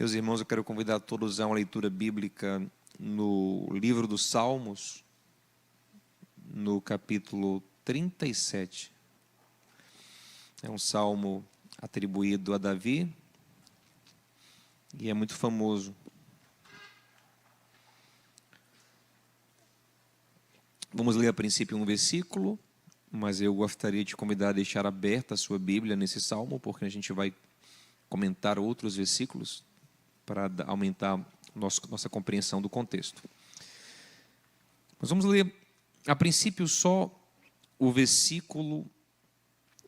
Meus irmãos, eu quero convidar todos a uma leitura bíblica no livro dos Salmos, no capítulo 37. É um salmo atribuído a Davi e é muito famoso. Vamos ler a princípio um versículo, mas eu gostaria de convidar a deixar aberta a sua Bíblia nesse salmo, porque a gente vai comentar outros versículos para aumentar nossa compreensão do contexto. Mas vamos ler a princípio só o versículo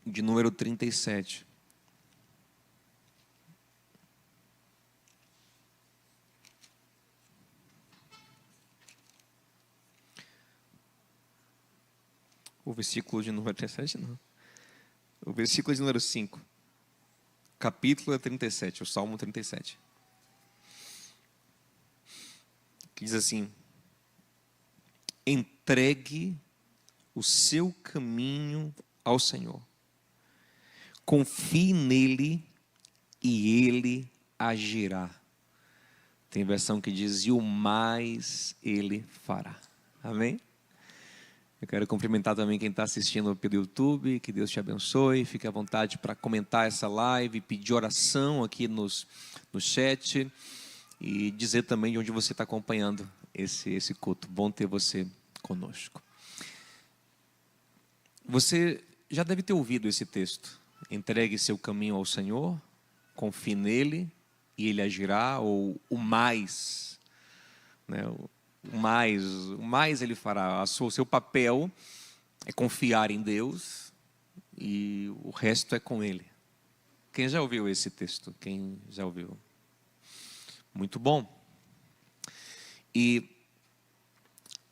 de número 37. O versículo de número 37 não. O versículo de número 5. Capítulo 37, o Salmo 37. Que diz assim: entregue o seu caminho ao Senhor. Confie nele e ele agirá. Tem versão que diz: e o mais ele fará. Amém? Eu quero cumprimentar também quem está assistindo pelo YouTube. Que Deus te abençoe. Fique à vontade para comentar essa live, pedir oração aqui no chat e dizer também de onde você está acompanhando esse culto. Bom ter você conosco. Você já deve ter ouvido esse texto. Entregue seu caminho ao Senhor, confie nele e ele agirá, ou o mais, né? O mais ele fará. O seu papel é confiar em Deus e o resto é com ele. Quem já ouviu esse texto? Quem já ouviu? Muito bom. E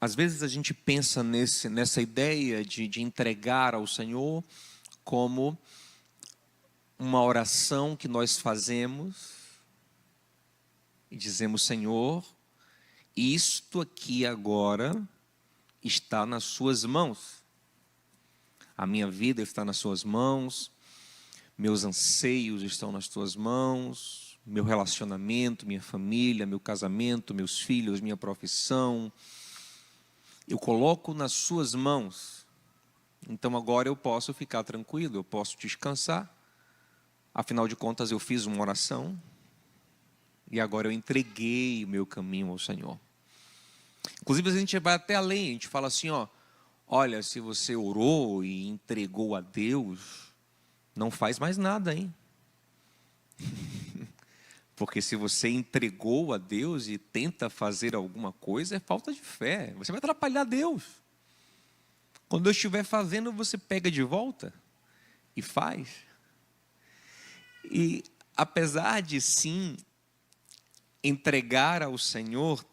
às vezes a gente pensa nessa ideia de entregar ao Senhor como uma oração que nós fazemos e dizemos: Senhor, isto aqui agora está nas suas mãos. A minha vida está nas suas mãos, meus anseios estão nas tuas mãos, meu relacionamento, minha família, meu casamento, meus filhos, minha profissão, eu coloco nas suas mãos. Então agora eu posso ficar tranquilo, eu posso descansar. Afinal de contas eu fiz uma oração e agora eu entreguei o meu caminho ao Senhor. Inclusive a gente vai até além, a gente fala assim, olha, se você orou e entregou a Deus, não faz mais nada, hein? Porque se você entregou a Deus e tenta fazer alguma coisa, é falta de fé. Você vai atrapalhar Deus. Quando eu estiver fazendo, você pega de volta e faz. E apesar de sim entregar ao Senhor,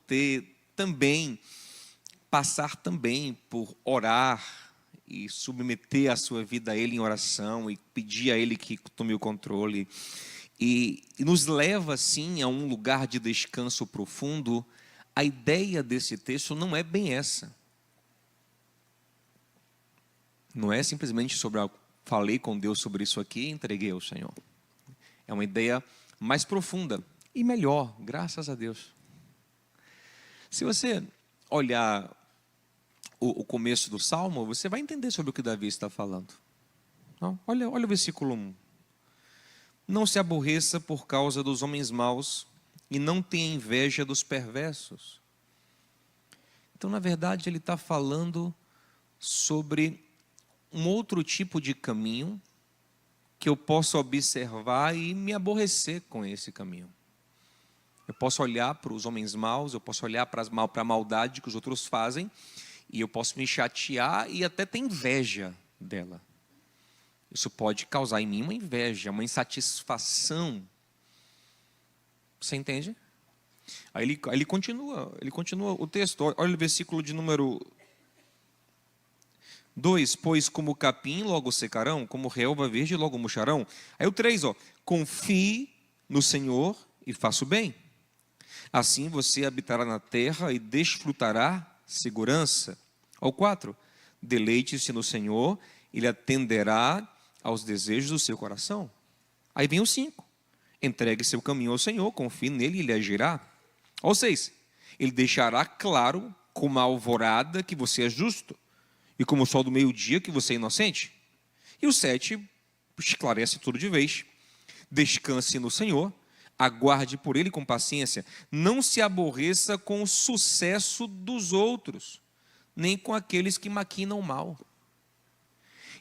passar também por orar e submeter a sua vida a Ele em oração e pedir a Ele que tome o controle, e nos leva sim a um lugar de descanso profundo, a ideia desse texto não é bem essa. Não é simplesmente falei com Deus sobre isso aqui e entreguei ao Senhor. É uma ideia mais profunda e melhor, graças a Deus. Se você olhar o começo do Salmo, você vai entender sobre o que Davi está falando. Olha o versículo 1. Não se aborreça por causa dos homens maus e não tenha inveja dos perversos. Então, na verdade, ele está falando sobre um outro tipo de caminho que eu posso observar e me aborrecer com esse caminho. Eu posso olhar para os homens maus, eu posso olhar para a maldade que os outros fazem e eu posso me chatear e até ter inveja dela. Isso pode causar em mim uma inveja, uma insatisfação. Você entende? Aí ele continua o texto. Olha o versículo de número 2. Pois como o capim logo secarão, como relva verde logo murcharão. Aí o 3, confie no Senhor e faça o bem. Assim você habitará na terra e desfrutará segurança. Ao 4, deleite-se no Senhor, Ele atenderá aos desejos do seu coração. Aí vem o 5, Entregue seu caminho ao Senhor, confie nele e ele agirá. Ou seja, ele deixará claro como a alvorada que você é justo e como o sol do meio-dia que você é inocente. E o 7 esclarece tudo de vez. Descanse no Senhor, aguarde por ele com paciência. Não se aborreça com o sucesso dos outros, nem com aqueles que maquinam mal.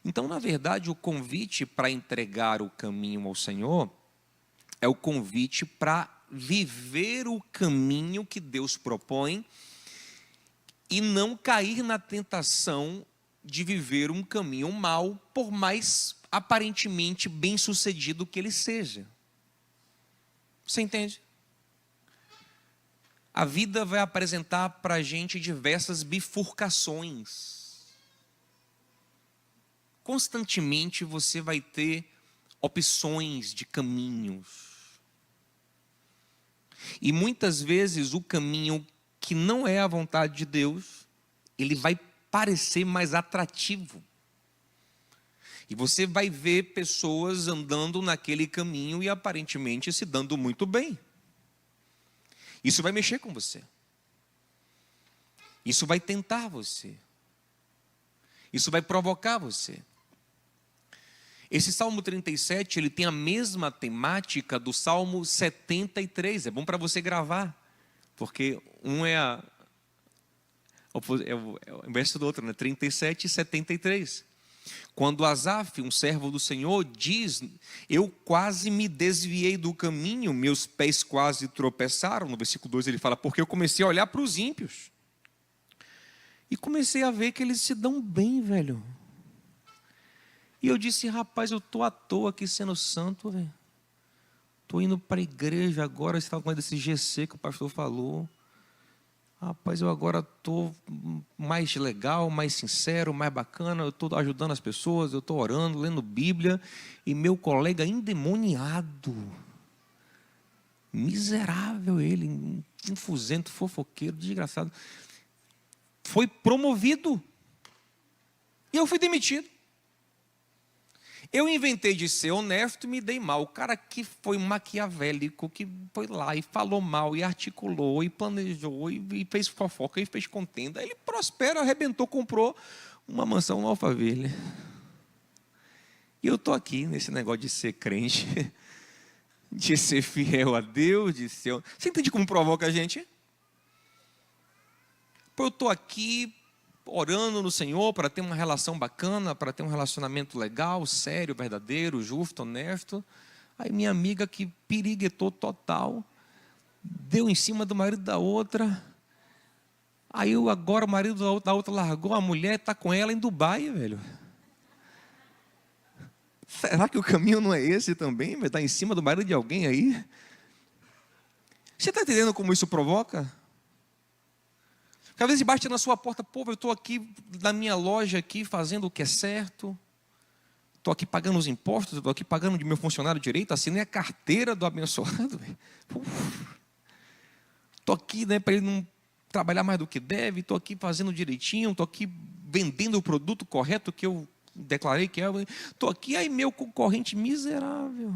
Então, na verdade, o convite para entregar o caminho ao Senhor é o convite para viver o caminho que Deus propõe e não cair na tentação de viver um caminho mau, por mais aparentemente bem-sucedido que ele seja. Você entende? A vida vai apresentar para a gente diversas bifurcações. Constantemente você vai ter opções de caminhos. E muitas vezes o caminho que não é a vontade de Deus, ele vai parecer mais atrativo. E você vai ver pessoas andando naquele caminho e aparentemente se dando muito bem. Isso vai mexer com você. Isso vai tentar você. Isso vai provocar você. Esse Salmo 37, ele tem a mesma temática do Salmo 73. É bom para você gravar, porque um é o verso do outro, né? 37 e 73. Quando Asaf, um servo do Senhor, diz: eu quase me desviei do caminho, meus pés quase tropeçaram. No versículo 2 ele fala: porque eu comecei a olhar para os ímpios e comecei a ver que eles se dão bem, velho. E eu disse: rapaz, eu estou à toa aqui sendo santo, velho. Estou indo para a igreja agora, você está falando desse GC que o pastor falou. Rapaz, eu agora estou mais legal, mais sincero, mais bacana. Eu estou ajudando as pessoas, eu estou orando, lendo Bíblia. E meu colega endemoniado, miserável ele, infusento, fofoqueiro, desgraçado, foi promovido. E eu fui demitido. Eu inventei de ser honesto e me dei mal. O cara que foi maquiavélico, que foi lá e falou mal, e articulou, e planejou, e fez fofoca, e fez contenda. Ele prospera, arrebentou, comprou uma mansão no Alphaville. E eu estou aqui nesse negócio de ser crente, de ser fiel a Deus, de ser... Você entende como provoca a gente? Eu estou aqui orando no Senhor para ter uma relação bacana, para ter um relacionamento legal, sério, verdadeiro, justo, honesto. Aí minha amiga, que piriguetou total, deu em cima do marido da outra. Aí agora o marido da outra largou a mulher, está com ela em Dubai, velho. Será que o caminho não é esse também? Vai estar em cima do marido de alguém aí? Você está entendendo como isso provoca? Porque às vezes bate na sua porta: pô, eu estou aqui na minha loja aqui fazendo o que é certo, estou aqui pagando os impostos, estou aqui pagando de meu funcionário direito, assinei a carteira do abençoado. Estou aqui, né, para ele não trabalhar mais do que deve, estou aqui fazendo direitinho, estou aqui vendendo o produto correto que eu declarei que é. Estou aqui, aí meu concorrente miserável,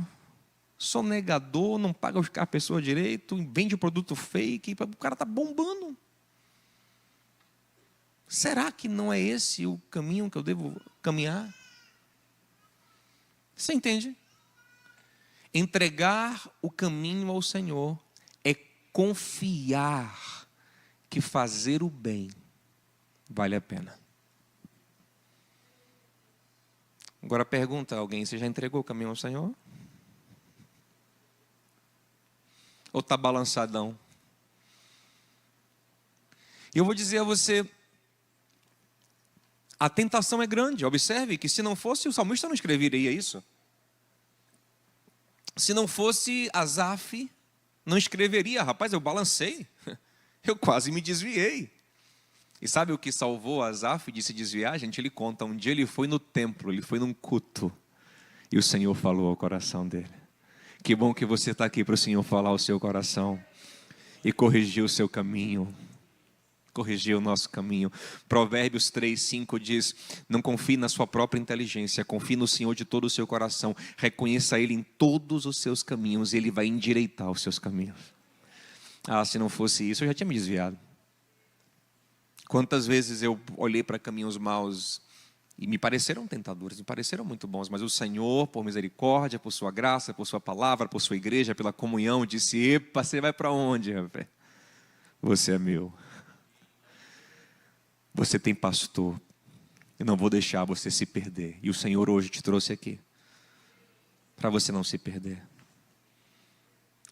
sonegador, não paga as pessoas direito, vende o produto fake, o cara está bombando. Será que não é esse o caminho que eu devo caminhar? Você entende? Entregar o caminho ao Senhor é confiar que fazer o bem vale a pena. Agora pergunta a alguém: você já entregou o caminho ao Senhor? Ou está balançadão? E eu vou dizer a você, a tentação é grande. Observe que se não fosse, o salmista não escreveria isso. Se não fosse Asaf, não escreveria: rapaz, eu balancei, eu quase me desviei. E sabe o que salvou Asaf de se desviar? Gente, ele conta, um dia ele foi no templo, ele foi num culto, e o Senhor falou ao coração dele. Que bom que você está aqui para o Senhor falar ao seu coração e corrigir o seu caminho. corrigir o nosso caminho. Provérbios 3:5 diz: não confie na sua própria inteligência, confie no Senhor de todo o seu coração, reconheça Ele em todos os seus caminhos, e Ele vai endireitar os seus caminhos. Se não fosse isso, eu já tinha me desviado. Quantas vezes eu olhei para caminhos maus e me pareceram tentadores, me pareceram muito bons, mas o Senhor, por misericórdia, por sua graça, por sua palavra, por sua igreja, pela comunhão, disse: epa, você vai para onde, rapaz? Você é meu. Você tem pastor. Eu não vou deixar você se perder. E o Senhor hoje te trouxe aqui para você não se perder.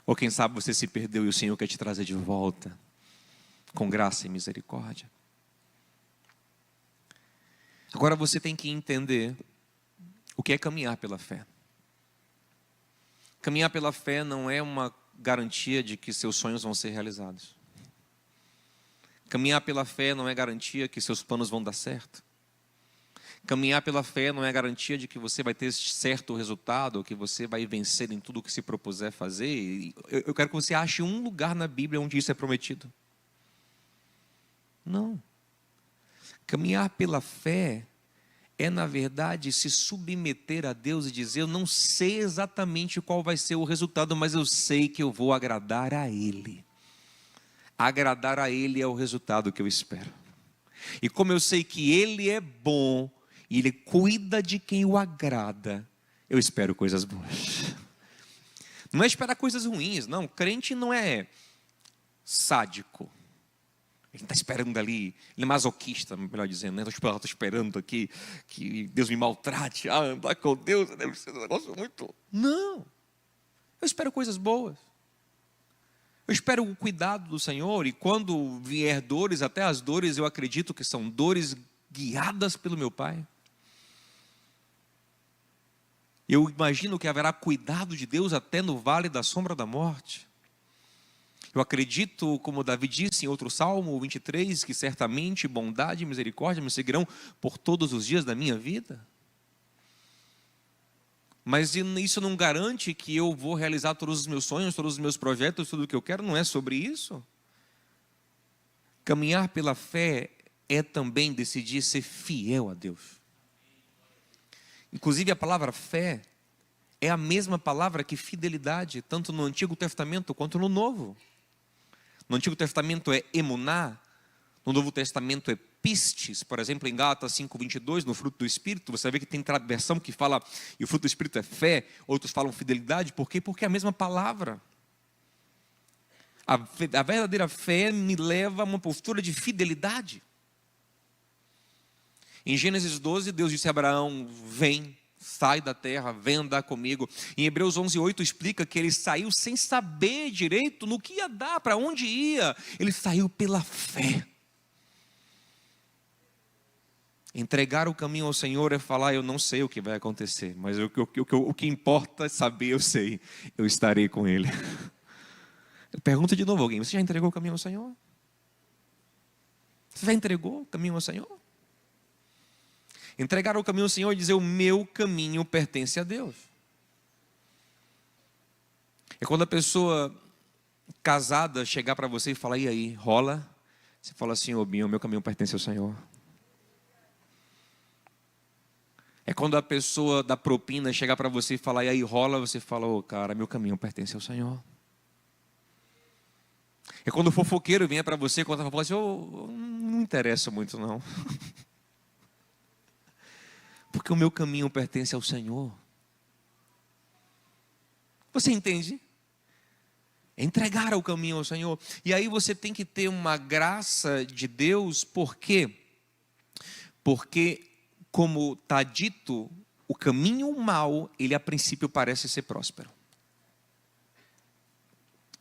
Ou quem sabe você se perdeu e o Senhor quer te trazer de volta com graça e misericórdia. Agora você tem que entender o que é caminhar pela fé. Caminhar pela fé não é uma garantia de que seus sonhos vão ser realizados. Caminhar pela fé não é garantia que seus planos vão dar certo. Caminhar pela fé não é garantia de que você vai ter certo resultado, ou que você vai vencer em tudo o que se propuser fazer. Eu quero que você ache um lugar na Bíblia onde isso é prometido. Não. Caminhar pela fé é, na verdade, se submeter a Deus e dizer: eu não sei exatamente qual vai ser o resultado, mas eu sei que eu vou agradar a Ele. Agradar a Ele é o resultado que eu espero. E como eu sei que Ele é bom e Ele cuida de quem o agrada, eu espero coisas boas. Não é esperar coisas ruins, não. Crente não é sádico. Ele está esperando ali, ele é masoquista, melhor dizendo, né? Estou esperando aqui que Deus me maltrate. Andar com Deus deve ser um negócio muito... Não, eu espero coisas boas. Eu espero o cuidado do Senhor, e quando vier dores, até as dores eu acredito que são dores guiadas pelo meu Pai. Eu imagino que haverá cuidado de Deus até no vale da sombra da morte. Eu acredito, como Davi disse em outro Salmo 23, que certamente bondade e misericórdia me seguirão por todos os dias da minha vida. Mas isso não garante que eu vou realizar todos os meus sonhos, todos os meus projetos, tudo o que eu quero. Não é sobre isso. Caminhar pela fé é também decidir ser fiel a Deus. Inclusive a palavra fé é a mesma palavra que fidelidade, tanto no Antigo Testamento quanto no Novo. No Antigo Testamento é emuná, no Novo Testamento é pistes. Por exemplo, em Gálatas 5:22, no fruto do Espírito, você vê que tem versão que fala, e o fruto do Espírito é fé, outros falam fidelidade. Por quê? Porque é a mesma palavra. A verdadeira fé me leva a uma postura de fidelidade. Em Gênesis 12, Deus disse a Abraão: vem, sai da terra, vem andar comigo. Em Hebreus 11:8 explica que ele saiu sem saber direito no que ia dar, para onde ia. Ele saiu pela fé. Entregar o caminho ao Senhor é falar: eu não sei o que vai acontecer, mas o que importa é saber, eu sei, eu estarei com Ele. Eu pergunto de novo: alguém, você já entregou o caminho ao Senhor? Você já entregou o caminho ao Senhor? Entregar o caminho ao Senhor e dizer: o meu caminho pertence a Deus. É quando a pessoa casada chegar para você e falar: e aí, rola? Você fala assim: ô Binho, o meu caminho pertence ao Senhor. É quando a pessoa da propina chegar para você e falar: e aí, rola? Você fala: ô cara, meu caminho pertence ao Senhor. É quando o fofoqueiro vier para você e conta para você: ô, não interessa muito não. Porque o meu caminho pertence ao Senhor. Você entende? Entregar o caminho ao Senhor. E aí você tem que ter uma graça de Deus. Por quê? Porque, como está dito, o caminho mau, ele a princípio parece ser próspero.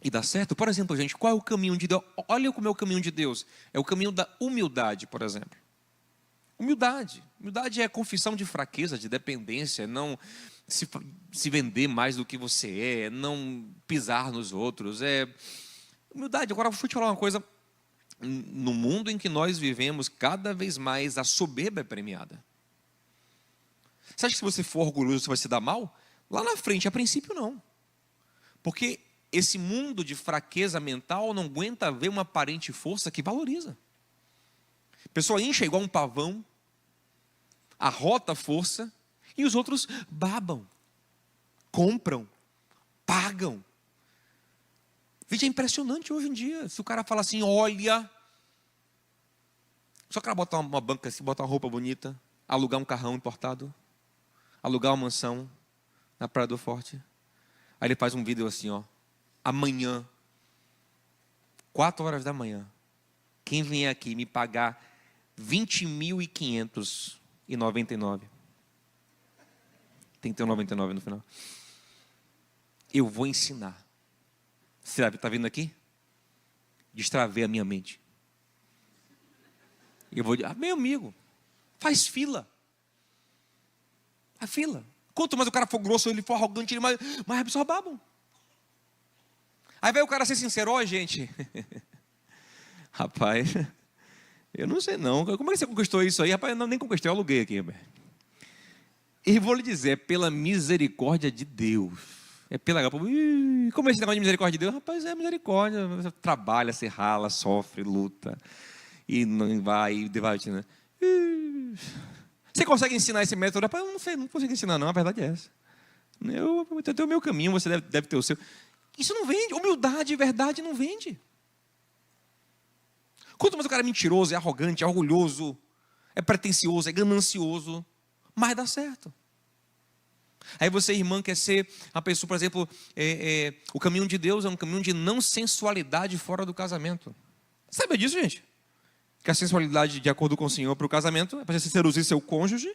E dá certo? Por exemplo, gente, qual é o caminho de Deus? Olha como é o caminho de Deus. É o caminho da humildade, por exemplo. Humildade. Humildade é confissão de fraqueza, de dependência, é não se vender mais do que você é não pisar nos outros. É humildade. Agora, deixa eu te falar uma coisa. No mundo em que nós vivemos, cada vez mais a soberba é premiada. Você acha que se você for orgulhoso, você vai se dar mal? Lá na frente, a princípio, não. Porque esse mundo de fraqueza mental não aguenta ver uma aparente força que valoriza. A pessoa incha igual um pavão, arrota a força, e os outros babam, compram, pagam. Veja, é impressionante hoje em dia. Se o cara fala assim, olha, só o cara botar uma banca assim, botar uma roupa bonita, alugar um carrão importado, alugar uma mansão na Praia do Forte. Aí ele faz um vídeo assim, ó, amanhã, 4 horas da manhã, quem vier aqui me pagar 20.599, tem que ter um 99 no final, eu vou ensinar. Você está vendo aqui? Destravei a minha mente. Eu vou dizer, meu amigo, faz fila. A fila. Quanto mais o cara for grosso, ele for arrogante, mais as pessoas babam. Aí vai o cara ser sincero, ó, gente. Rapaz, eu não sei não. Como é que você conquistou isso aí? Rapaz, eu nem conquistei, eu aluguei aqui. E vou lhe dizer, é pela misericórdia de Deus. É pela... Como é esse negócio de misericórdia de Deus? Rapaz, é misericórdia. Você trabalha, você rala, sofre, luta. E não vai, né? Você consegue ensinar esse método? Rapaz, eu não sei, não consigo ensinar não, a verdade é essa. Eu tenho o meu caminho, você deve ter o seu. Isso não vende, humildade e verdade não vende. Quanto mais o cara é mentiroso, é arrogante, é orgulhoso, é pretencioso, é ganancioso, mais dá certo. Aí você, irmã, quer ser a pessoa, por exemplo, o caminho de Deus é um caminho de não sensualidade fora do casamento. Sabe disso, gente? Que a sensualidade, de acordo com o Senhor, para o casamento é para você seduzir seu cônjuge.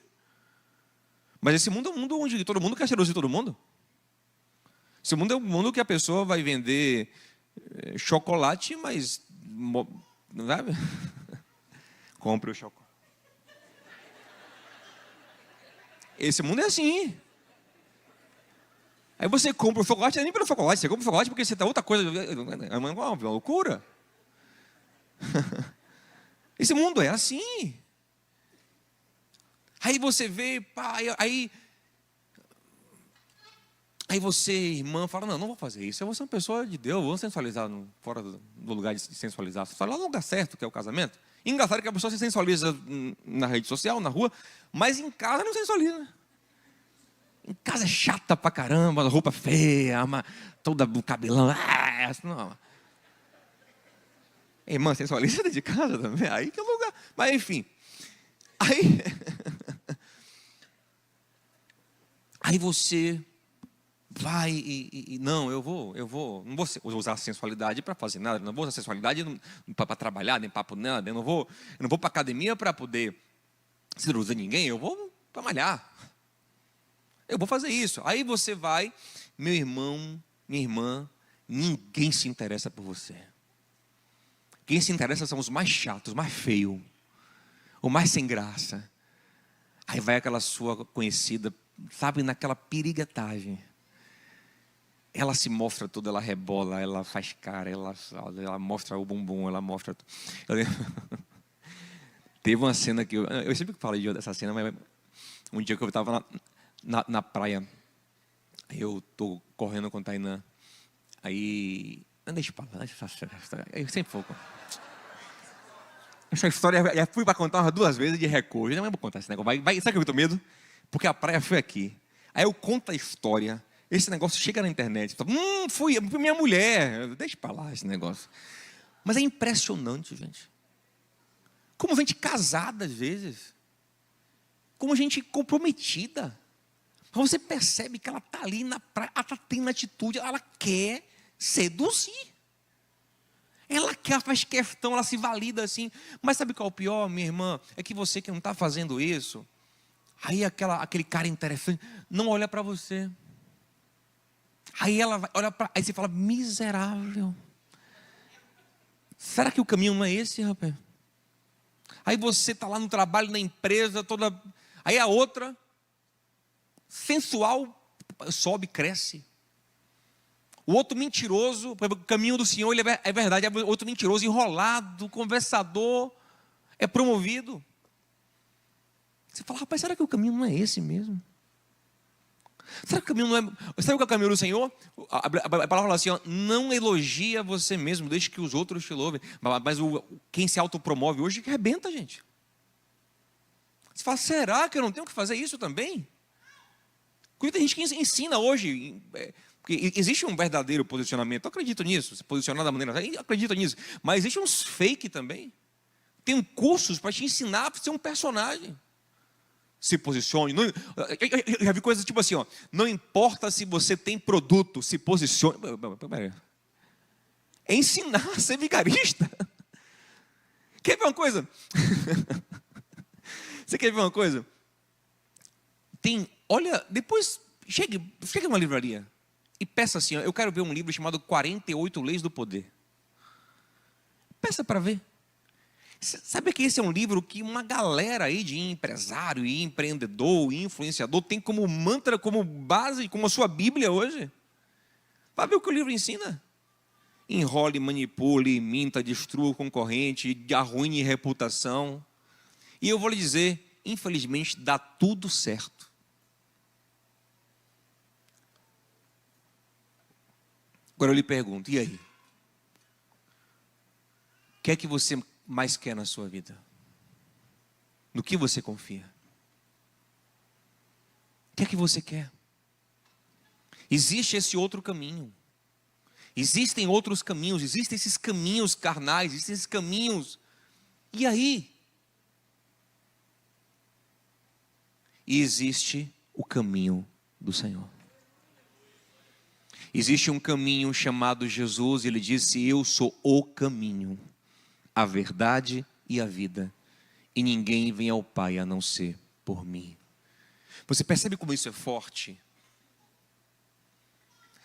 Mas esse mundo é um mundo onde todo mundo quer seduzir todo mundo. Esse mundo é um mundo que a pessoa vai vender chocolate, mas... Não sabe? Compre o chocolate. Esse mundo é assim. Aí você compra o chocolate, não é nem pelo chocolate, você compra o chocolate porque você está outra coisa. É uma loucura. Esse mundo é assim. Aí você vê, pá, aí você, irmã, fala, não vou fazer isso. Eu vou ser uma pessoa de Deus, vou sensualizar fora do lugar de sensualizar. Só lá no lugar certo, que é o casamento. Engraçado que a pessoa se sensualiza na rede social, na rua, mas em casa não sensualiza. Em casa é chata pra caramba, roupa feia, toda o cabelão. Não. Irmã, sensualiza dentro de casa também. Aí que é o lugar. Mas enfim. Aí você vai não, eu não vou usar a sensualidade para fazer nada, não vou usar a sensualidade para trabalhar, nem papo nada, eu não vou para academia para poder seduzir ninguém, eu vou para malhar. Eu vou fazer isso. Aí você vai, meu irmão, minha irmã, ninguém se interessa por você. Quem se interessa são os mais chatos, os mais feios, o mais sem graça. Aí vai aquela sua conhecida, sabe, naquela piriguetagem. Ela se mostra toda, ela rebola, ela faz cara, ela mostra o bumbum, ela mostra... Teve uma cena que eu sempre falei dessa cena, mas um dia que eu estava na praia, eu estou correndo com a Tainã, aí... Não deixa pra lá, eu sempre foco. Essa história, já fui para contar umas 2 vezes de recorte, não vou contar esse negócio, sabe que eu tô medo? Porque a praia foi aqui, aí eu conto a história, esse negócio chega na internet, fui minha mulher, deixa pra lá esse negócio. Mas é impressionante, gente. Como gente casada, às vezes. Como gente comprometida. Você percebe que ela está ali na praia, ela está tendo atitude, ela quer seduzir. Ela quer, faz questão, ela se valida assim. Mas sabe qual é o pior, minha irmã? É que você que não está fazendo isso, aí aquele cara interessante não olha para você. Aí ela olha para, aí você fala, miserável. Será que o caminho não é esse, rapaz? Aí você está lá no trabalho, na empresa, toda. Aí a outra, sensual, sobe, cresce. O outro mentiroso, o caminho do Senhor, ele é verdade, é outro mentiroso, enrolado, conversador, é promovido. Você fala, rapaz, será que o caminho não é esse mesmo? Será que o caminho não é... Sabe o que é o caminho do Senhor? A palavra fala assim, ó, não elogia você mesmo, deixe que os outros te louvem. Mas quem se autopromove hoje que arrebenta, gente. Você fala, será que eu não tenho que fazer isso também? Porque tem gente que ensina hoje, porque existe um verdadeiro posicionamento, eu acredito nisso, se posicionar da maneira, eu acredito nisso, mas existe uns fake também. Tem cursos para te ensinar a ser um personagem. Se posicione. Não, eu já vi coisas tipo assim, ó, não importa se você tem produto, se posicione. É ensinar a ser vigarista. Quer ver uma coisa? Você quer ver uma coisa? Olha, depois, chegue numa livraria e peça assim, ó, eu quero ver um livro chamado 48 Leis do Poder. Peça para ver. Sabe que esse é um livro que uma galera aí de empresário, e empreendedor, e influenciador tem como mantra, como base, como a sua Bíblia hoje? Vai ver o que o livro ensina. Enrole, manipule, minta, destrua o concorrente, arruine reputação. E eu vou lhe dizer, infelizmente, dá tudo certo. Agora eu lhe pergunto, e aí? O que é que você mais quer na sua vida? No que você confia? O que é que você quer? Existe esse outro caminho. Existem outros caminhos, existem esses caminhos carnais, existem esses caminhos. E aí? E existe o caminho do Senhor. Existe um caminho chamado Jesus, e Ele disse, eu sou o caminho, a verdade e a vida, e ninguém vem ao Pai a não ser por mim. Você percebe como isso é forte?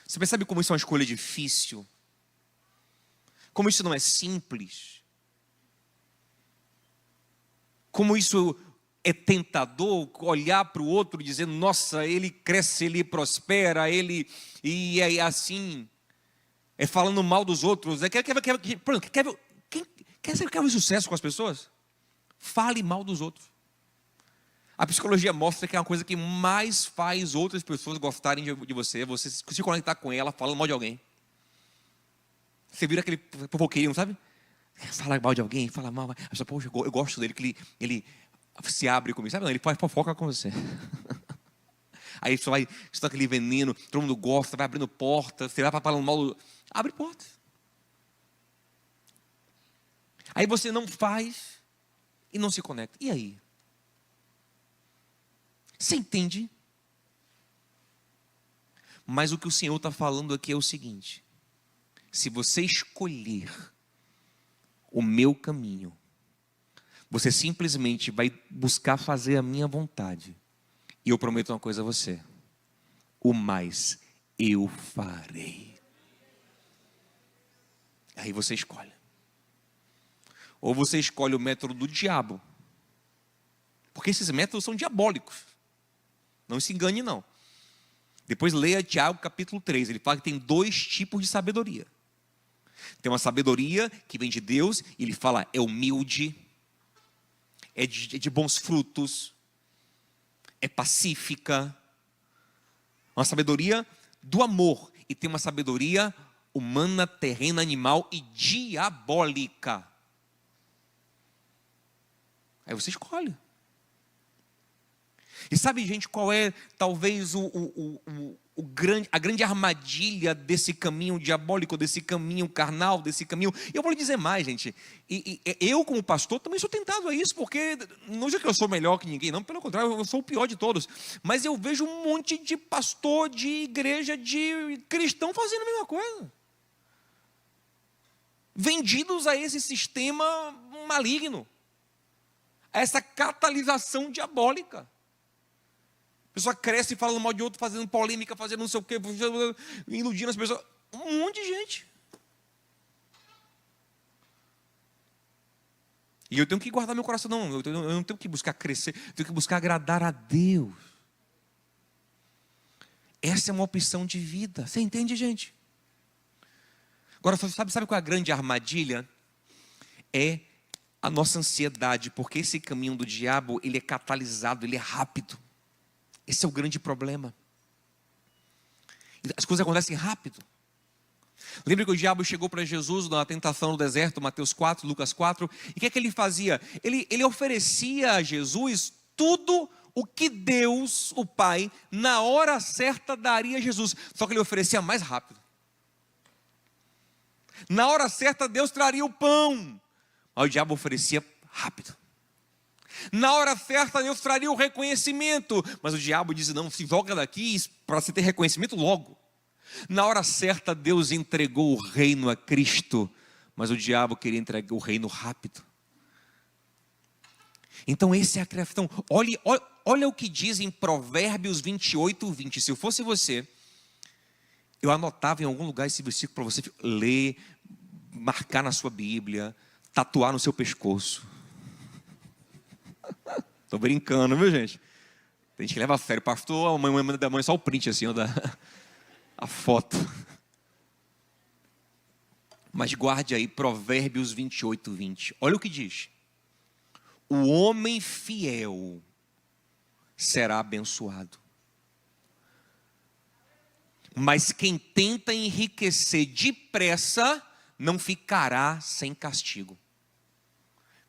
Você percebe como isso é uma escolha difícil? Como isso não é simples? Como isso é tentador, olhar para o outro e dizer, nossa, ele cresce, ele prospera, ele, e é assim, é falando mal dos outros, quer ver sucesso com as pessoas? Fale mal dos outros. A psicologia mostra que é uma coisa que mais faz outras pessoas gostarem de você, você se conectar com ela falando mal de alguém. Você vira aquele fofoqueirinho, sabe? Fala mal de alguém, fala mal, a pessoa, poxa, eu gosto dele, que ele se abre comigo, sabe? Não, ele faz fofoca com você. Aí você vai, você tá aquele veneno, todo mundo gosta, vai abrindo porta, você vai falando mal, abre porta. Aí você não faz e não se conecta. E aí? Você entende? Mas o que o Senhor está falando aqui é o seguinte: se você escolher o meu caminho, você simplesmente vai buscar fazer a minha vontade. E eu prometo uma coisa a você: o mais eu farei. Aí você escolhe. Ou você escolhe o método do diabo. Porque esses métodos são diabólicos. Não se engane não. Depois leia Tiago capítulo 3. Ele fala que tem 2 tipos de sabedoria. Tem uma sabedoria que vem de Deus. E ele fala, é humilde. É de bons frutos. É pacífica. Uma sabedoria do amor. E tem uma sabedoria humana, terrena, animal e diabólica. Aí você escolhe. E sabe, gente, qual é talvez a grande armadilha desse caminho diabólico, desse caminho carnal, desse caminho? E eu vou lhe dizer mais, gente. Eu, como pastor, também sou tentado a isso, porque não é que eu sou melhor que ninguém, não, pelo contrário, eu sou o pior de todos. Mas eu vejo um monte de pastor, de igreja, de cristão fazendo a mesma coisa. Vendidos a esse sistema maligno, a essa catalisação diabólica. A pessoa cresce falando mal de outro, fazendo polêmica, fazendo não sei o quê, iludindo as pessoas. Um monte de gente. E eu tenho que guardar meu coração, não. Eu não tenho que buscar crescer, eu tenho que buscar agradar a Deus. Essa é uma opção de vida. Você entende, gente? Agora, sabe qual é a grande armadilha? É a nossa ansiedade, porque esse caminho do diabo, ele é catalisado, ele é rápido. Esse é o grande problema. As coisas acontecem rápido. Lembra que o diabo chegou para Jesus na tentação no deserto, Mateus 4, Lucas 4, e o que é que ele fazia? Ele oferecia a Jesus tudo o que Deus, o Pai, na hora certa daria a Jesus. Só que ele oferecia mais rápido. Na hora certa Deus traria o pão, mas o diabo oferecia rápido. Na hora certa Deus traria o reconhecimento, mas o diabo diz: não, se joga daqui para você ter reconhecimento logo. Na hora certa Deus entregou o reino a Cristo, mas o diabo queria entregar o reino rápido. Então essa é a questão. Olha o que diz em Provérbios 28, 20. Se eu fosse você, eu anotava em algum lugar esse versículo para você ler, marcar na sua Bíblia, tatuar no seu pescoço. Estou brincando, viu, gente? Tem gente que leva a sério. Pastor, a mãe da mãe, só o print assim, a foto. Mas guarde aí Provérbios 28, 20. Olha o que diz: o homem fiel será abençoado, mas quem tenta enriquecer depressa não ficará sem castigo.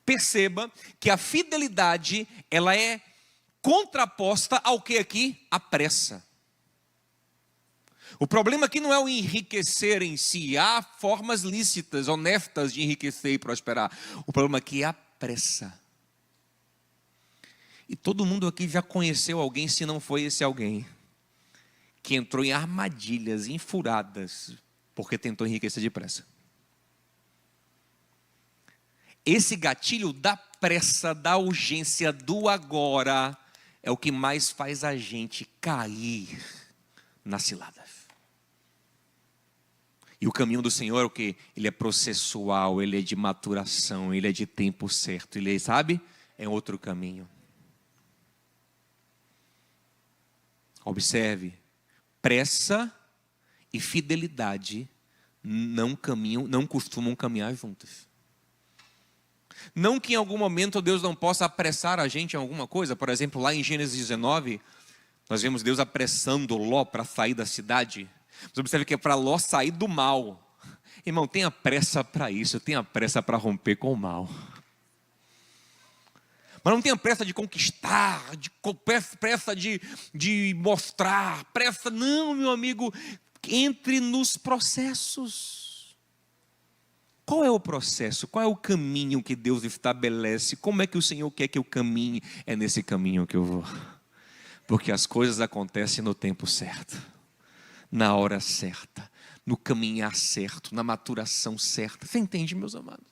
Perceba que a fidelidade, ela é contraposta ao que aqui? A pressa. O problema aqui não é o enriquecer em si. Há formas lícitas, honestas de enriquecer e prosperar. O problema aqui é a pressa. E todo mundo aqui já conheceu alguém, se não foi esse alguém, que entrou em armadilhas, em furadas, porque tentou enriquecer depressa. Esse gatilho da pressa, da urgência, do agora, é o que mais faz a gente cair nas ciladas. E o caminho do Senhor é o que? Ele é processual, ele é de maturação, ele é de tempo certo. Ele, sabe, é outro caminho. Observe, pressa e fidelidade não costumam caminhar juntas. Não que em algum momento Deus não possa apressar a gente em alguma coisa. Por exemplo, lá em Gênesis 19, nós vemos Deus apressando Ló para sair da cidade. Você observa que é para Ló sair do mal. Irmão, tenha pressa para isso, tenha pressa para romper com o mal. Mas não tenha pressa de conquistar, pressa de mostrar, pressa, não, meu amigo, entre nos processos. Qual é o processo? Qual é o caminho que Deus estabelece? Como é que o Senhor quer que eu caminhe? É nesse caminho que eu vou. Porque as coisas acontecem no tempo certo, na hora certa, no caminhar certo, na maturação certa. Você entende, meus amados?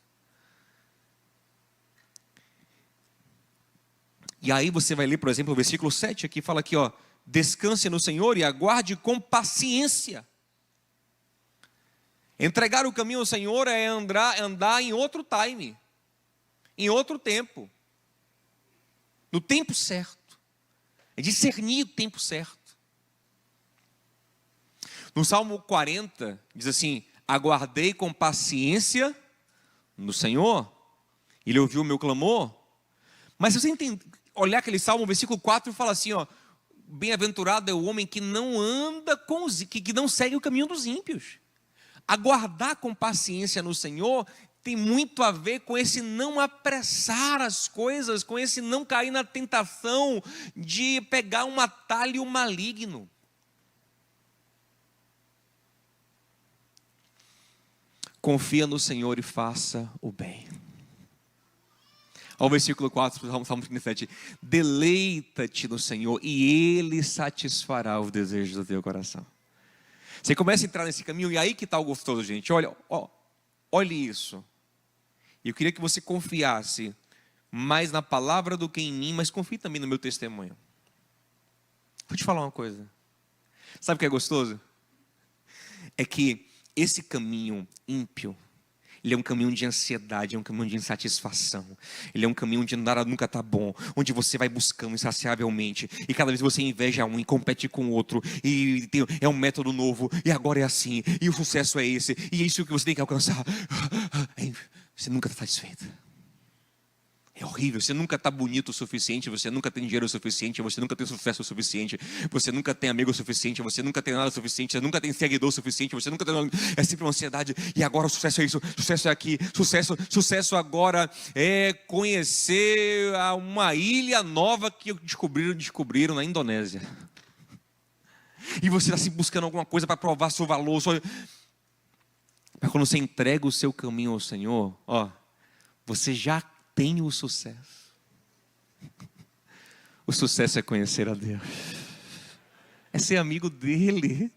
E aí você vai ler, por exemplo, o versículo 7 aqui, fala aqui, ó: descanse no Senhor e aguarde com paciência. Entregar o caminho ao Senhor é andar em outro time, em outro tempo, no tempo certo, é discernir o tempo certo. No Salmo 40, diz assim: aguardei com paciência no Senhor, Ele ouviu o meu clamor. Mas se você olhar aquele Salmo, o versículo 4 fala assim, ó: bem-aventurado é o homem que não anda que não segue o caminho dos ímpios. Aguardar com paciência no Senhor tem muito a ver com esse não apressar as coisas, com esse não cair na tentação de pegar um atalho maligno. Confia no Senhor e faça o bem. Ao versículo 4, Salmo 37. Deleita-te no Senhor e Ele satisfará os desejos do teu coração. Você começa a entrar nesse caminho, e aí que está o gostoso, gente. Olhe isso. Eu queria que você confiasse mais na palavra do que em mim, mas confie também no meu testemunho. Vou te falar uma coisa. Sabe o que é gostoso? É que esse caminho ímpio, ele é um caminho de ansiedade, é um caminho de insatisfação. Ele é um caminho onde nada nunca está bom, onde você vai buscando insaciavelmente, e cada vez você inveja um e compete com o outro, e é um método novo, e agora é assim, e o sucesso é esse, e é isso que você tem que alcançar. Você nunca está satisfeito. É horrível. horrível. Você nunca está bonito o suficiente, você nunca tem dinheiro o suficiente, você nunca tem sucesso o suficiente, você nunca tem amigo o suficiente, você nunca tem nada o suficiente, você nunca tem seguidor o suficiente, você nunca tem... É sempre uma ansiedade. E agora o sucesso é isso, sucesso é aqui, sucesso agora é conhecer uma ilha nova que descobriram na Indonésia. E você está se buscando alguma coisa para provar seu valor. Mas quando você entrega o seu caminho ao Senhor, você já tem o sucesso. O sucesso é conhecer a Deus. É ser amigo dEle.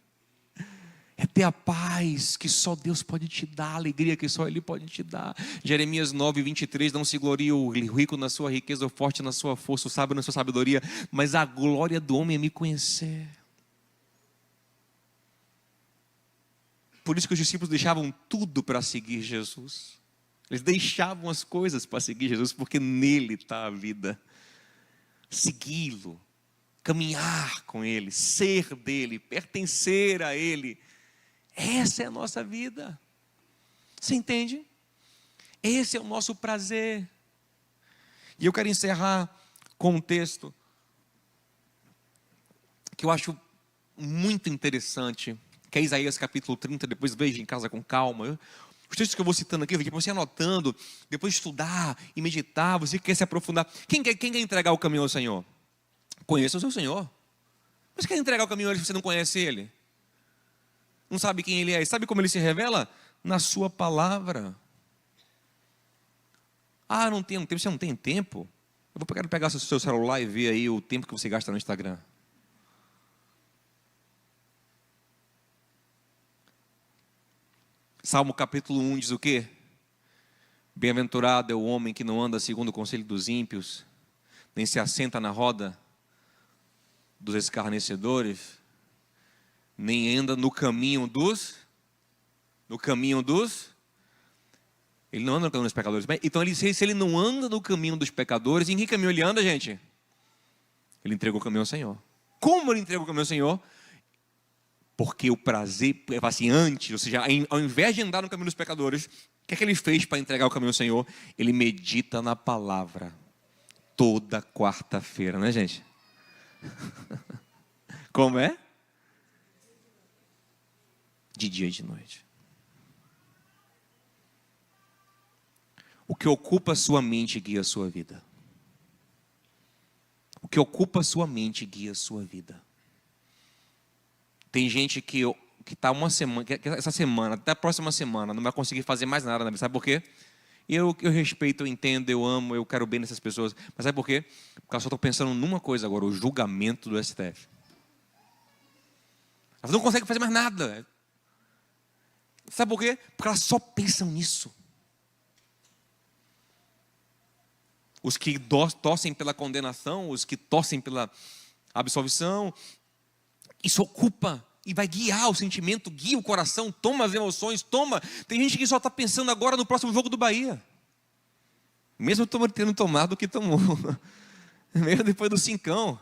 É ter a paz que só Deus pode te dar, a alegria que só Ele pode te dar. Jeremias 9:23, não se glorie o rico na sua riqueza, o forte na sua força, o sábio na sua sabedoria, mas a glória do homem é me conhecer. Por isso que os discípulos deixavam tudo para seguir Jesus. Eles deixavam as coisas para seguir Jesus, porque nele está a vida. Segui-lo, caminhar com Ele, ser dele, pertencer a Ele. Essa é a nossa vida. Você entende? Esse é o nosso prazer. E eu quero encerrar com um texto que eu acho muito interessante, que é Isaías capítulo 30, depois veja em casa com calma. Os textos que eu vou citando aqui, você anotando, depois estudar e meditar, você quer se aprofundar. Quem quer entregar o caminho ao Senhor? Conheça o seu Senhor. Mas quer entregar o caminho a Ele se você não conhece Ele? Não sabe quem Ele é? Sabe como Ele se revela? Na sua palavra. Não tenho tempo. Você não tem tempo? Eu vou pegar seu celular e ver aí o tempo que você gasta no Instagram. Salmo capítulo 1 diz o quê? Bem-aventurado é o homem que não anda segundo o conselho dos ímpios, nem se assenta na roda dos escarnecedores, nem anda no caminho dos... Ele não anda no caminho dos pecadores. Então, se ele não anda no caminho dos pecadores, em que caminho ele anda, gente? Ele entregou o caminho ao Senhor. Como ele entregou o caminho ao Senhor? Porque o prazer, assim, antes, ou seja, ao invés de andar no caminho dos pecadores, o que é que ele fez para entregar o caminho ao Senhor? Ele medita na palavra toda quarta-feira, né, gente? Como é? De dia e de noite. O que ocupa a sua mente guia a sua vida. O que ocupa a sua mente guia a sua vida. Tem gente que está uma semana, que essa semana, até a próxima semana, não vai conseguir fazer mais nada na vida. Sabe por quê? Eu respeito, eu entendo, eu amo, eu quero bem nessas pessoas. Mas sabe por quê? Porque eu só estou pensando numa coisa agora, o julgamento do STF. Elas não conseguem fazer mais nada. Sabe por quê? Porque elas só pensam nisso. Os que torcem pela condenação, os que torcem pela absolvição, isso ocupa e vai guiar o sentimento, guia o coração, toma as emoções, toma. Tem gente que só está pensando agora no próximo jogo do Bahia. Mesmo tendo tomado o que tomou. Mesmo depois do 5.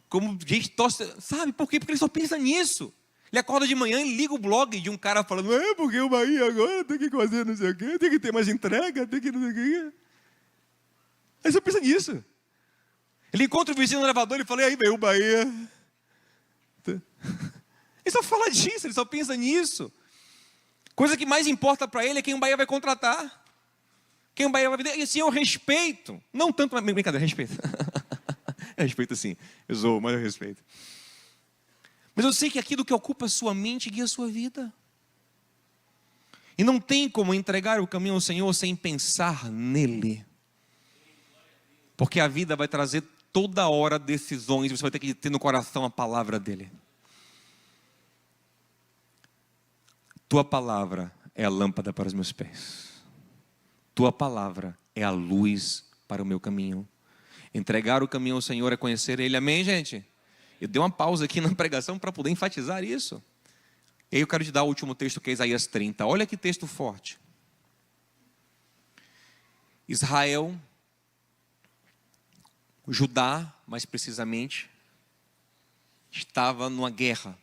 Como gente torce, sabe por quê? Porque ele só pensa nisso. Ele acorda de manhã e liga o blog de um cara falando, porque o Bahia agora tem que fazer não sei o quê, tem que ter mais entrega, tem que não sei o quê. Aí só pensa nisso. Ele encontra o vizinho no elevador e fala, e aí veio o Bahia. Ele só fala disso, ele só pensa nisso. Coisa que mais importa para ele é quem o Bahia vai contratar. Quem o Bahia vai vender. E assim eu respeito. Não tanto, mas brincadeira, respeito. Eu respeito sim. Eu sou, mas eu respeito. Mas eu sei que aquilo que ocupa a sua mente guia a sua vida. E não tem como entregar o caminho ao Senhor sem pensar nele. Porque a vida vai trazer toda hora decisões, você vai ter que ter no coração a palavra dele. Tua palavra é a lâmpada para os meus pés. Tua palavra é a luz para o meu caminho. Entregar o caminho ao Senhor é conhecer ele. Amém, gente? Eu dei uma pausa aqui na pregação para poder enfatizar isso. E aí eu quero te dar o último texto, que é Isaías 30. Olha que texto forte. Israel, Judá, mais precisamente, estava numa guerra.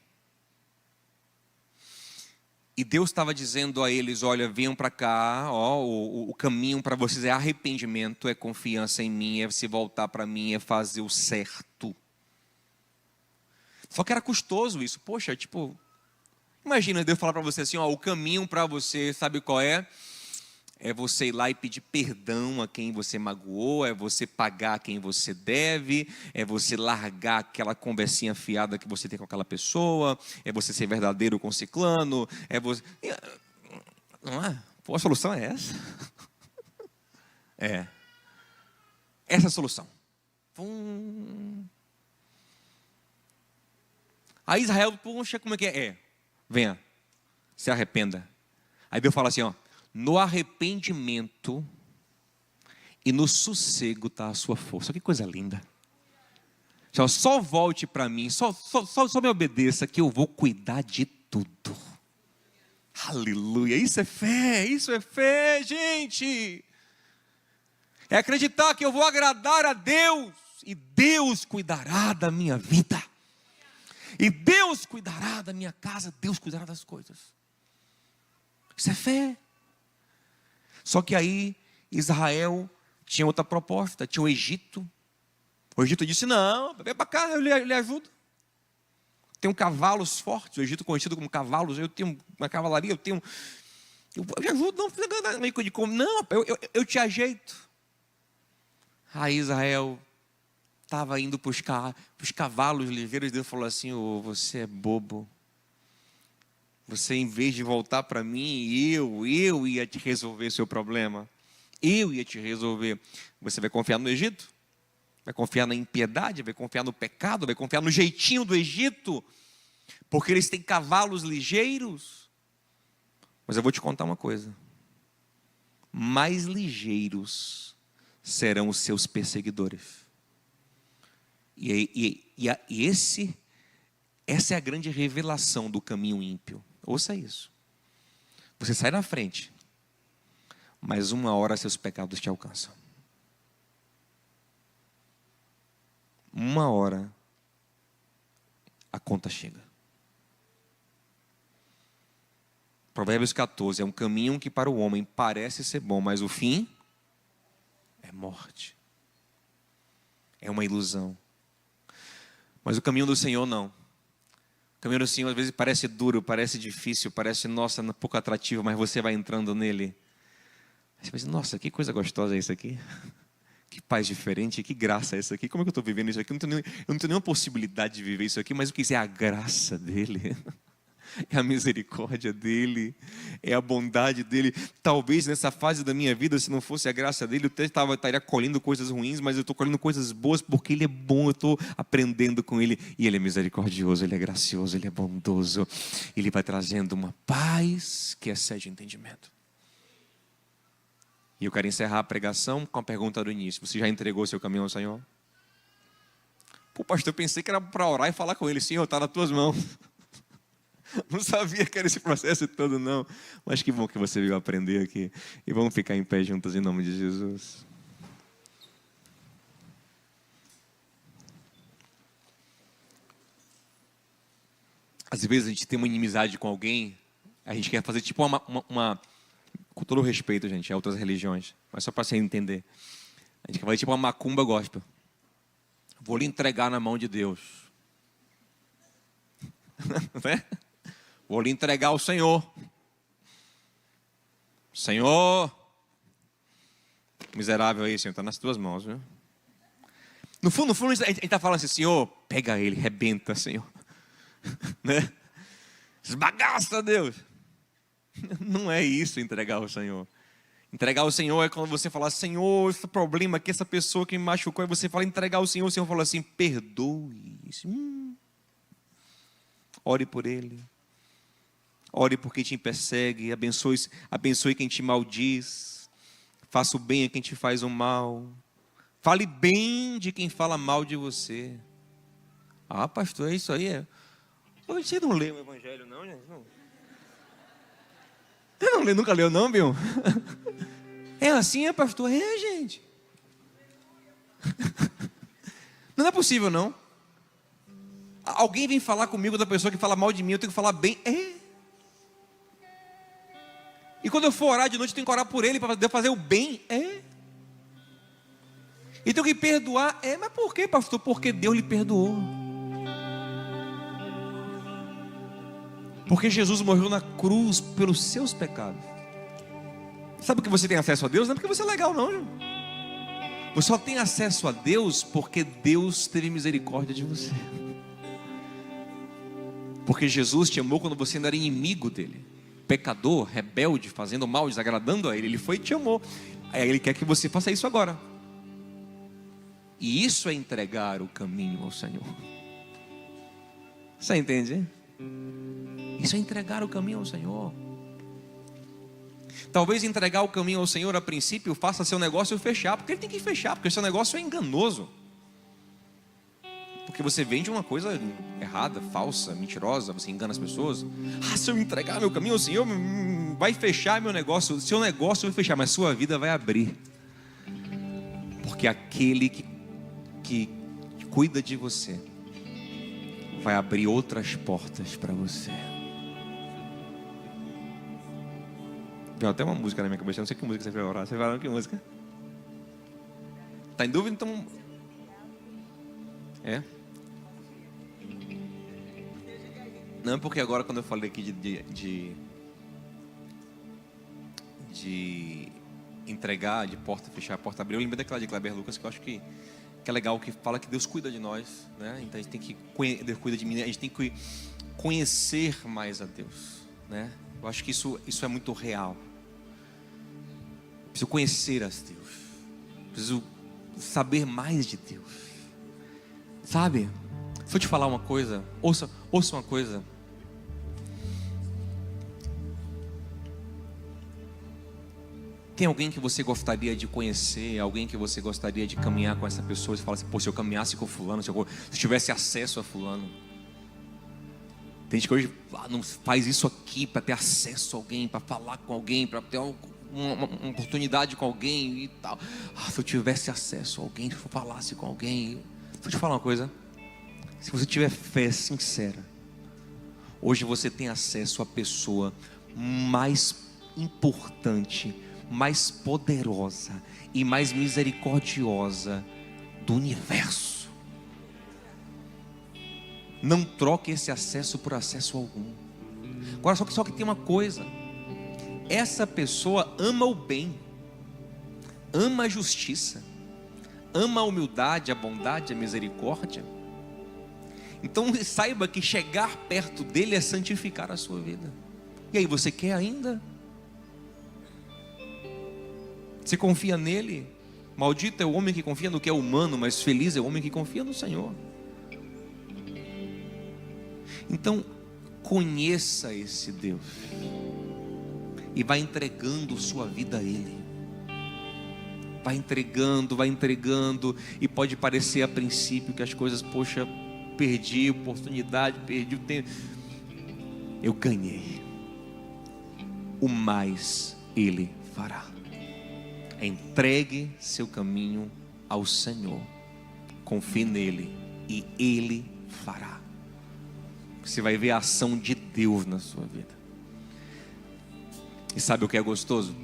E Deus estava dizendo a eles: olha, venham para cá, ó, o caminho para vocês é arrependimento, é confiança em mim, é se voltar para mim, é fazer o certo. Só que era custoso isso. Poxa, tipo, imagina Deus falar para você assim: ó, o caminho para você, sabe qual é? É você ir lá e pedir perdão a quem você magoou, é você pagar quem você deve, é você largar aquela conversinha fiada que você tem com aquela pessoa, é você ser verdadeiro com o ciclano, é você... Não é? Pô, a solução é essa? É. Essa é a solução. Aí Israel, poxa, como é que é? Venha, se arrependa. Aí Deus fala assim, ó: no arrependimento e no sossego está a sua força. Que coisa linda. Só volte para mim, só me obedeça que eu vou cuidar de tudo. Aleluia, isso é fé, gente. É acreditar que eu vou agradar a Deus e Deus cuidará da minha vida. E Deus cuidará da minha casa, Deus cuidará das coisas. Isso é fé. Só que aí Israel tinha outra proposta, tinha o Egito. O Egito disse: não, vem para cá, eu lhe ajudo. Tenho cavalos fortes, o Egito conhecido como cavalos, eu tenho uma cavalaria, eu lhe ajudo, não, eu te ajeito. Aí Israel estava indo para os cavalos ligeiros, Deus falou assim: oh, você é bobo. Você, em vez de voltar para mim, eu ia te resolver seu problema. Eu ia te resolver. Você vai confiar no Egito? Vai confiar na impiedade? Vai confiar no pecado? Vai confiar no jeitinho do Egito? Porque eles têm cavalos ligeiros? Mas eu vou te contar uma coisa. Mais ligeiros serão os seus perseguidores. Essa é a grande revelação do caminho ímpio. Ouça isso. Você sai na frente, mas uma hora seus pecados te alcançam. Uma hora a conta chega. Provérbios 14: é um caminho que para o homem parece ser bom, mas o fim é morte. É uma ilusão. Mas o caminho do Senhor não. O caminho do Senhor às vezes parece duro, parece difícil, parece, nossa, pouco atrativo, mas você vai entrando nele. Você pensa: nossa, que coisa gostosa é isso aqui. Que paz diferente, que graça é essa aqui. Como é que eu estou vivendo isso aqui? Eu não tenho nenhuma possibilidade de viver isso aqui, mas o que é a graça dele? É a misericórdia dele, é a bondade dele. Talvez nessa fase da minha vida, se não fosse a graça dele, eu até estaria colhendo coisas ruins, mas eu estou colhendo coisas boas porque ele é bom, eu estou aprendendo com ele. E ele é misericordioso, ele é gracioso, ele é bondoso. Ele vai trazendo uma paz que excede o entendimento. E eu quero encerrar a pregação com a pergunta do início: você já entregou seu caminho ao Senhor? Pô, pastor, eu pensei que era para orar e falar com ele: Senhor, está nas tuas mãos. Não sabia que era esse processo todo, não. Mas que bom que você veio aprender aqui. E vamos ficar em pé juntos em nome de Jesus. Às vezes a gente tem uma inimizade com alguém, a gente quer fazer tipo com todo o respeito, gente, a outras religiões, mas só para você entender. A gente quer fazer tipo uma macumba gospel. Vou lhe entregar na mão de Deus. Né? Vou lhe entregar ao Senhor. Senhor, miserável aí, Senhor, está nas tuas mãos, viu? No fundo, a gente está falando assim: Senhor, pega ele, rebenta, Senhor. Né? Esbagaça, Deus. Não é isso entregar ao Senhor. Entregar ao Senhor é quando você fala: Senhor, esse problema aqui, essa pessoa que me machucou, e você fala entregar ao Senhor, o Senhor fala assim: perdoe. Ore por ele. Ore por quem te persegue, abençoe quem te maldiz, faça o bem a quem te faz o mal, fale bem de quem fala mal de você. Ah, pastor, é isso aí? Você não lê o evangelho não, gente? Não. Nunca leu não, Bill? É assim, pastor? É, gente. Não é possível não. Alguém vem falar comigo da pessoa que fala mal de mim, eu tenho que falar bem. É. E quando eu for orar de noite, eu tenho que orar por ele, para fazer o bem. E tenho que perdoar. Mas por quê, pastor? Porque Deus lhe perdoou. Porque Jesus morreu na cruz pelos seus pecados. Sabe que você tem acesso a Deus? Não é porque você é legal, não, irmão. Você só tem acesso a Deus porque Deus teve misericórdia de você. Porque Jesus te amou quando você ainda era inimigo dele, pecador, rebelde, fazendo mal, desagradando a ele. Ele foi e te amou. Aí ele quer que você faça isso agora. E isso é entregar o caminho ao Senhor. Você entende, hein? Isso é entregar o caminho ao Senhor. Talvez entregar o caminho ao Senhor a princípio faça seu negócio fechar, porque ele tem que fechar, porque seu negócio é enganoso. Porque você vende uma coisa errada, falsa, mentirosa, você engana as pessoas. Se eu entregar meu caminho ao Senhor, vai fechar meu negócio. Seu negócio vai fechar, mas sua vida vai abrir. Porque aquele que cuida de você vai abrir outras portas para você. Tem até uma música na minha cabeça, eu não sei que música você vai orar. Você vai orar que música? Está em dúvida? Então... Não, porque agora quando eu falei aqui de entregar, de porta fechar, a porta abrir, eu lembrei daquela de Kleber Lucas, que eu acho que é legal, que fala que Deus cuida de nós, né? Então a gente tem que Deus cuida de mim, a gente tem que conhecer mais a Deus, né? Eu acho que isso é muito real. Preciso conhecer a Deus, preciso saber mais de Deus, sabe? Se eu te falar uma coisa, ouça uma coisa. Tem alguém que você gostaria de conhecer, alguém que você gostaria de caminhar com essa pessoa? Você fala assim, se eu caminhasse com fulano, se eu tivesse acesso a fulano. Tem gente que hoje não faz isso aqui para ter acesso a alguém, para falar com alguém, para ter uma oportunidade com alguém e tal. Se eu tivesse acesso a alguém, se eu falasse com alguém. Deixa eu te falar uma coisa. Se você tiver fé sincera, hoje você tem acesso à pessoa mais importante, mais poderosa e mais misericordiosa do universo. Não troque esse acesso por acesso algum. Agora só que tem uma coisa. Essa pessoa ama o bem, ama a justiça, ama a humildade, a bondade, a misericórdia. Então saiba que chegar perto dele é santificar a sua vida. E aí, você quer ainda? Você confia nele? Maldito é o homem que confia no que é humano, mas feliz é o homem que confia no Senhor. Então conheça esse Deus e vai entregando sua vida a Ele. Vai entregando, e pode parecer a princípio que as coisas, poxa, perdi a oportunidade, perdi o tempo. Eu ganhei. O mais Ele fará. Entregue seu caminho ao Senhor, confie nele e Ele fará. Você vai ver a ação de Deus na sua vida. E sabe o que é gostoso?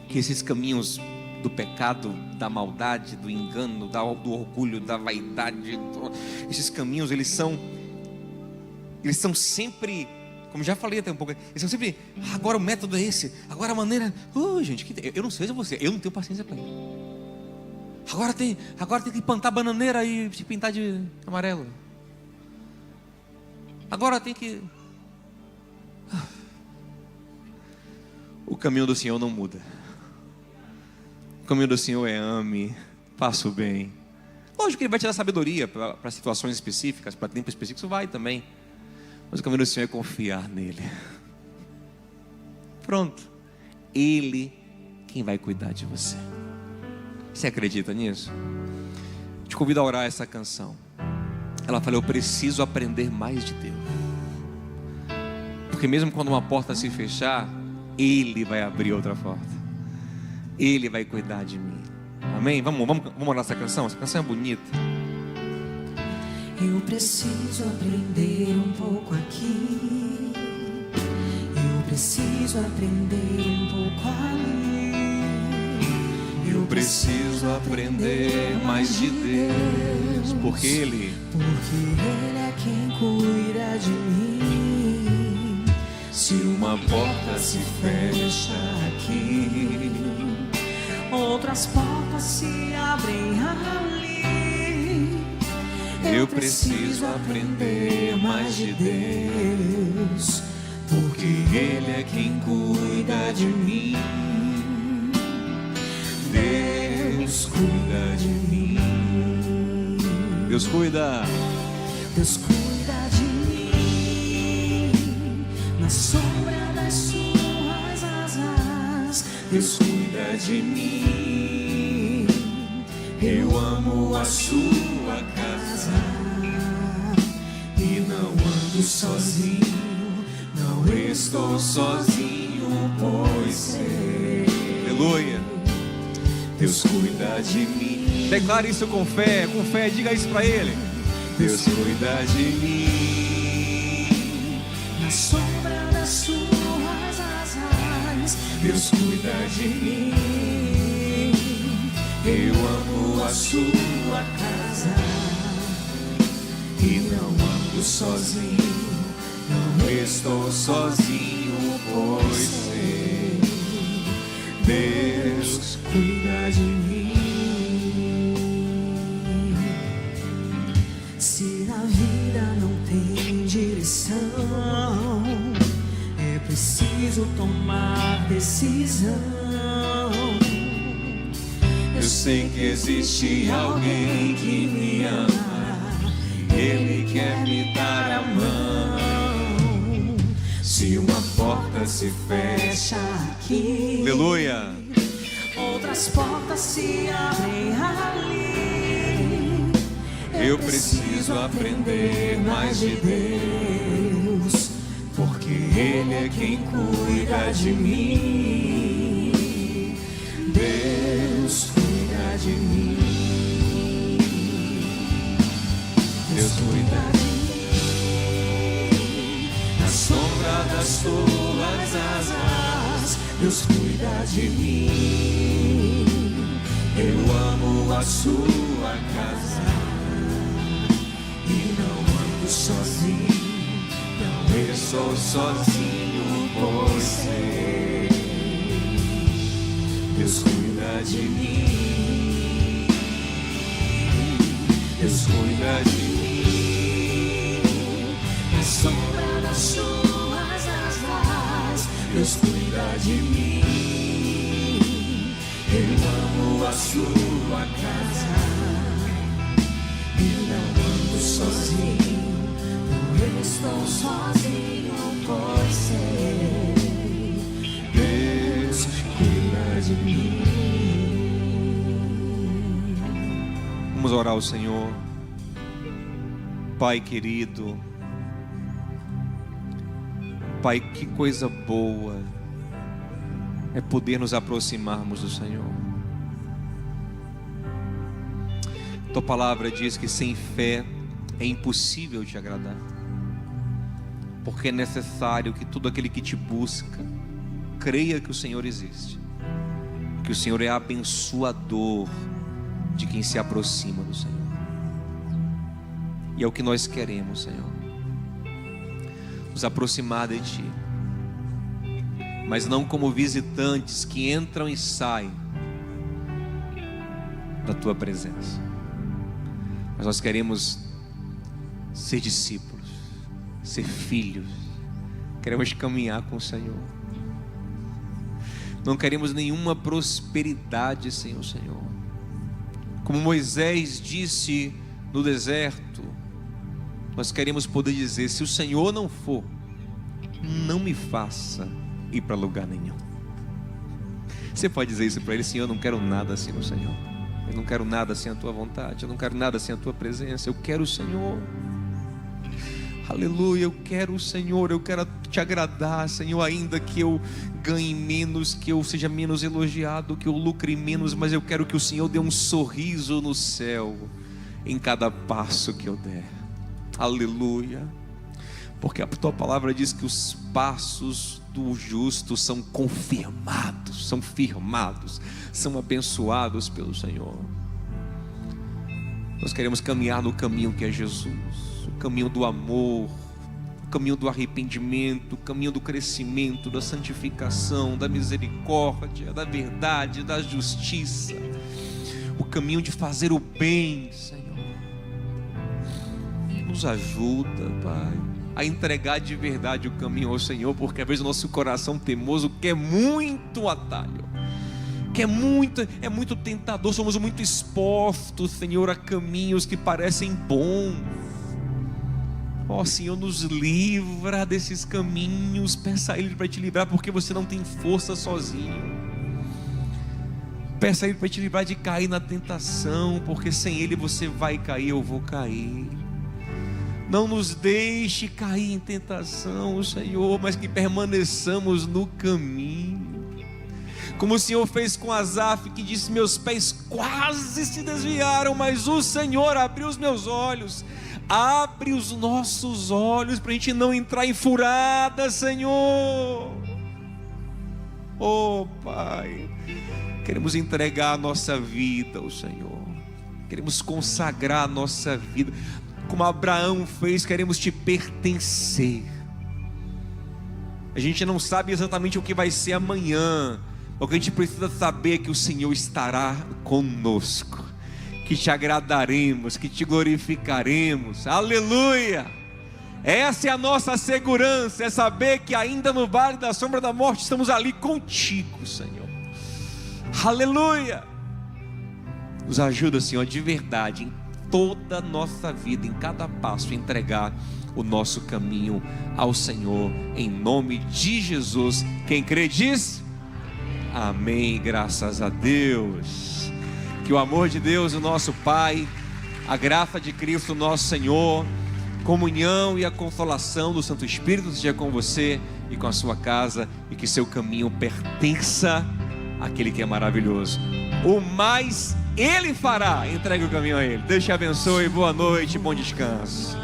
Que esses caminhos do pecado, da maldade, do engano, do orgulho, da vaidade, esses caminhos, eles são sempre, como já falei até um pouco, eles são sempre, agora o método é esse, agora a maneira, gente, eu não sei se você, eu não tenho paciência para isso. Agora tem que plantar bananeira e se pintar de amarelo. Agora tem que... O caminho do Senhor não muda. O caminho do Senhor é ame, faça o bem. Lógico que Ele vai te dar sabedoria para situações específicas, para tempos específicos, isso vai também. Mas o caminho do Senhor é confiar nele. Pronto. Ele quem vai cuidar de você. Você acredita nisso? Te convido a orar essa canção. Ela fala, eu preciso aprender mais de Deus. Porque mesmo quando uma porta se fechar, Ele vai abrir outra porta. Ele vai cuidar de mim. Amém? Vamos orar essa canção? Essa canção é bonita. Eu preciso aprender um pouco aqui. Eu preciso aprender um pouco a ler. Eu preciso aprender mais de Deus, porque Ele é quem cuida de mim. Se uma porta se fecha aqui, outras portas se abrem ali. Eu preciso aprender mais de Deus, porque Ele é quem cuida de mim. Deus cuida de mim. Deus cuida. Deus cuida de mim. Na sombra das suas asas, Deus cuida de mim. Eu amo a sua casa e não ando sozinho, não estou sozinho, pois sei. Aleluia. Deus cuida de mim. Declare isso com fé, diga isso para Ele. Deus cuida de mim. Na sombra das suas asas, Deus cuida de mim. Eu amo a sua casa e não ando sozinho, não estou sozinho, pois sei. Deus cuida de mim. Se a vida não tem direção, é preciso tomar decisão. Eu sei que existe alguém que me ama, Ele quer me dar a mão. Se uma porta se fecha aqui, Aleluia. outras portas se abrem ali. Eu preciso aprender mais de Deus, porque Ele é quem cuida de mim. Deus cuida de mim. Deus cuida de mim. Na sombra das tuas asas, Deus cuida de mim. Eu amo a sua casa e não ando sozinho, não estou sozinho, pois sei. Deus cuida de mim. Deus cuida de mim. Na sombra das suas asas, Deus cuida de mim. Eu amo a sua casa e não ando sozinho, não estou sozinho, pois sei. Deus cuida de mim. Vamos orar ao Senhor. Pai querido, Pai, que coisa boa é poder nos aproximarmos do Senhor. Tua palavra diz que sem fé é impossível te agradar, porque é necessário que todo aquele que te busca creia que o Senhor existe, que o Senhor é abençoador de quem se aproxima do Senhor. E é o que nós queremos, Senhor, nos aproximar de Ti, mas não como visitantes que entram e saem da Tua presença, mas nós queremos ser discípulos, ser filhos, queremos caminhar com o Senhor. Não queremos nenhuma prosperidade sem o Senhor. Como Moisés disse no deserto, nós queremos poder dizer: se o Senhor não for, não me faça ir para lugar nenhum. Você pode dizer isso para Ele: Senhor, eu não quero nada sem o Senhor. Eu não quero nada sem a Tua vontade. Eu não quero nada sem a Tua presença. Eu quero o Senhor. Aleluia, eu quero o Senhor, eu quero te agradar, Senhor, ainda que eu ganhe menos, que eu seja menos elogiado, que eu lucre menos, mas eu quero que o Senhor dê um sorriso no céu em cada passo que eu der. Aleluia. porque a tua palavra diz que os passos do justo são confirmados, são firmados, são abençoados pelo Senhor. Nós queremos caminhar no caminho que é Jesus, o caminho do amor, o caminho do arrependimento, o caminho do crescimento, da santificação, da misericórdia, da verdade, da justiça, o caminho de fazer o bem, Senhor. Nos ajuda, Pai, a entregar de verdade o caminho ao Senhor, porque às vezes o nosso coração teimoso quer muito atalho, é muito tentador, somos muito expostos, Senhor, a caminhos que parecem bons. Ó Senhor, nos livra desses caminhos, peça a Ele para te livrar, porque você não tem força sozinho. Peça a Ele para te livrar de cair na tentação, porque sem Ele você vai cair, eu vou cair. Não nos deixe cair em tentação, Senhor, mas que permaneçamos no caminho. Como o Senhor fez com Asaf, que disse: meus pés quase se desviaram, mas o Senhor abriu os meus olhos. Abre os nossos olhos para a gente não entrar em furada, Senhor. Oh Pai, queremos entregar a nossa vida ao Senhor, queremos consagrar a nossa vida, como Abraão fez, queremos te pertencer. A gente não sabe exatamente o que vai ser amanhã, o que a gente precisa saber é que o Senhor estará conosco, que te agradaremos, que te glorificaremos. Aleluia! Essa é a nossa segurança, é saber que ainda no vale da sombra da morte estamos ali contigo, Senhor. Aleluia! Nos ajuda, Senhor, de verdade, em toda a nossa vida, em cada passo, entregar o nosso caminho ao Senhor, em nome de Jesus. Quem crê diz amém, graças a Deus. Que o amor de Deus, o nosso Pai, a graça de Cristo nosso Senhor, comunhão e a consolação do Santo Espírito seja com você e com a sua casa, e que seu caminho pertença àquele que é maravilhoso. O mais Ele fará. Entregue o caminho a Ele. Deus te abençoe, boa noite, bom descanso.